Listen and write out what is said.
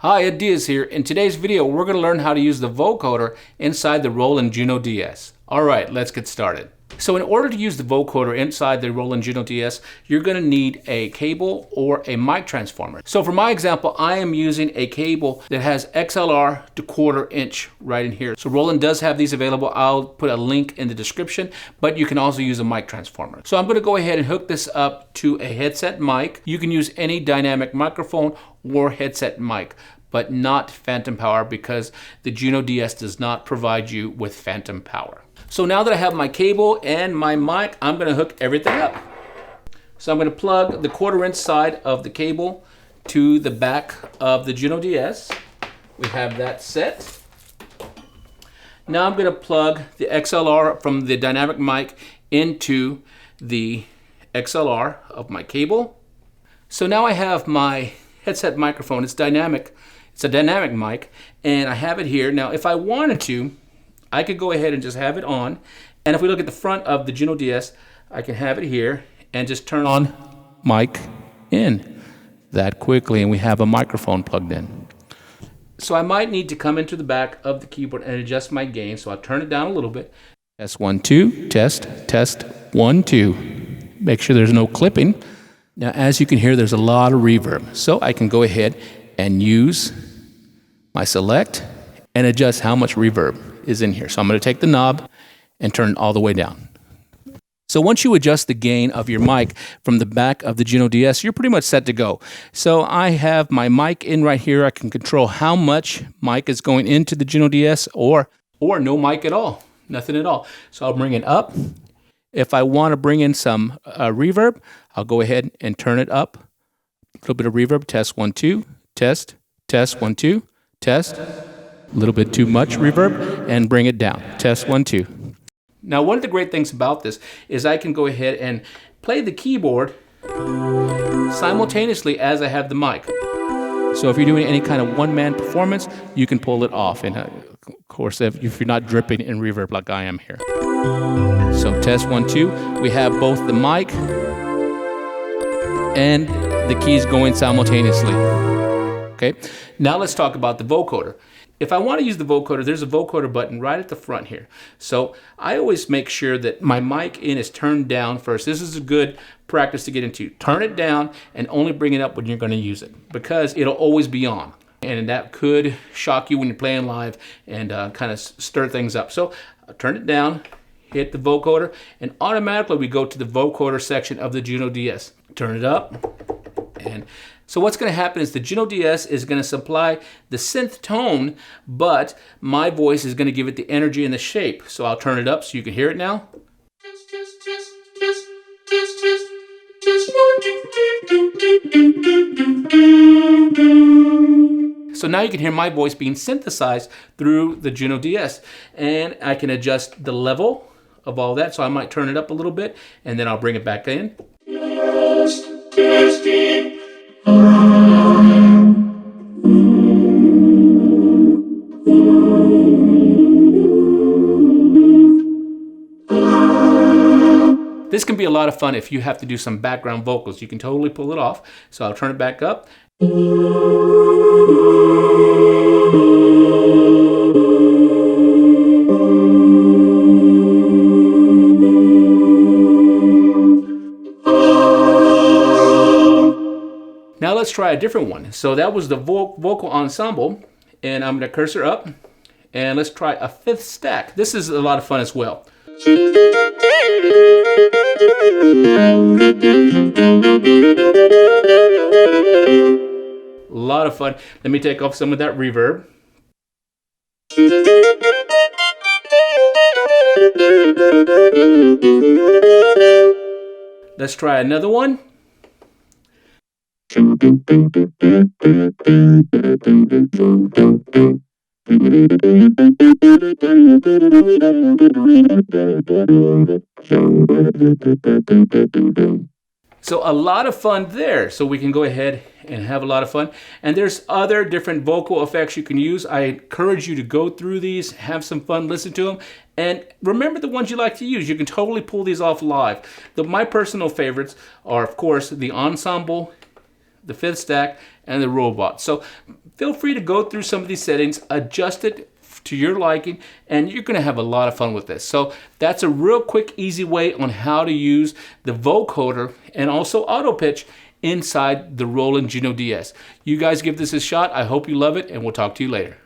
Hi, Ed Diaz here. In today's video, we're going to learn how to use the vocoder inside the Roland Juno-DS. All right, let's get started. So in order to use the vocoder inside the Roland Juno-DS, you're going to need a cable or a mic transformer. So for my example, I am using a cable that has XLR to 1/4 inch right in here. So Roland does have these available. I'll put a link in the description, but you can also use a mic transformer. So I'm going to go ahead and hook this up to a headset mic. You can use any dynamic microphone or headset mic, but not phantom power, because the Juno-DS does not provide you with phantom power. So now that I have my cable and my mic, I'm going to hook everything up. So I'm going to plug the 1/4 inch side of the cable to the back of the Juno-DS. We have that set. Now I'm going to plug the XLR from the dynamic mic into the XLR of my cable. So now I have my headset microphone. It's dynamic. It's a dynamic mic, and I have it here. Now, if I wanted to, I could go ahead and just have it on. And if we look at the front of the Juno-DS, I can have it here and just turn on mic in that quickly, and we have a microphone plugged in. So I might need to come into the back of the keyboard and adjust my gain. So I'll turn it down a little bit. Test 1 2, test 1 2. Make sure there's no clipping. Now, as you can hear, there's a lot of reverb. So I can go ahead and use my select and adjust how much reverb is in here. So I'm going to take the knob and turn it all the way down. So once you adjust the gain of your mic from the back of the Juno-DS, you're pretty much set to go. So I have my mic in right here. I can control how much mic is going into the Juno-DS or no mic at all, nothing at all. So I'll bring it up. If I want to bring in some reverb, I'll go ahead and turn it up. A little bit of reverb, test 1 2, test 1 2, test. A little bit too much reverb, and bring it down. Test 1 2. Now, one of the great things about this is I can go ahead and play the keyboard simultaneously as I have the mic. So if you're doing any kind of one-man performance, you can pull it off. And of course, if you're not dripping in reverb like I am here. So test 1 2. We have both the mic and the keys going simultaneously. Okay. Now let's talk about the vocoder. If I want to use the vocoder, there's a vocoder button right at the front here. So I always make sure that my mic in is turned down first. This is a good practice to get into. Turn it down and only bring it up when you're going to use it, because it'll always be on. And that could shock you when you're playing live and kind of stir things up. So turn it down, hit the vocoder, and automatically we go to the vocoder section of the Juno-DS. Turn it up. And so what's going to happen is the Juno-DS is going to supply the synth tone, but my voice is going to give it the energy and the shape. So I'll turn it up so you can hear it now. So now you can hear my voice being synthesized through the Juno-DS, and I can adjust the level of all that. So I might turn it up a little bit, and then I'll bring it back in. This can be a lot of fun if you have to do some background vocals. You can totally pull it off. So I'll turn it back up. Now let's try a different one. So that was the vocal ensemble, and I'm going to cursor up, and let's try a 5th stack. This is a lot of fun as well. A lot of fun. Let me take off some of that reverb. Let's try another one. So a lot of fun there. So we can go ahead and have a lot of fun. And there's other different vocal effects you can use. I encourage you to go through these, have some fun, listen to them, and remember the ones you like to use. You can totally pull these off live. My personal favorites are, of course, the ensemble the fifth stack, and the robot. So feel free to go through some of these settings, adjust it to your liking, and you're going to have a lot of fun with this. So that's a real quick, easy way on how to use the vocoder and also auto pitch inside the Roland Juno-DS. You guys give this a shot. I hope you love it, and we'll talk to you later.